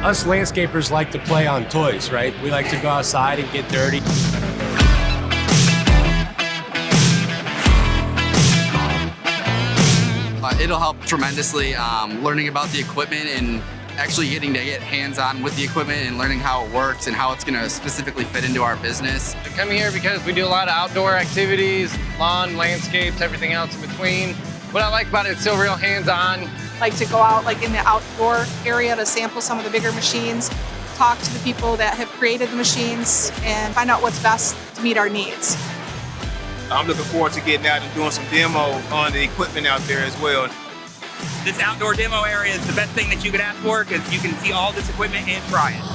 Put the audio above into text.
Us landscapers like to play on toys, right? We like to go outside and get dirty. It'll help tremendously learning about the equipment and actually getting to get hands-on with the equipment and learning how it works and how it's going to specifically fit into our business. I come here because we do a lot of outdoor activities, lawn, landscapes, everything else in between. What I like about it, it's still real hands-on. Like to go out like in the outdoor area to sample some of the bigger machines, talk to the people that have created the machines, and find out what's best to meet our needs. I'm looking forward to getting out and doing some demo on the equipment out there as well. This outdoor demo area is the best thing that you could ask for because you can see all this equipment and try it.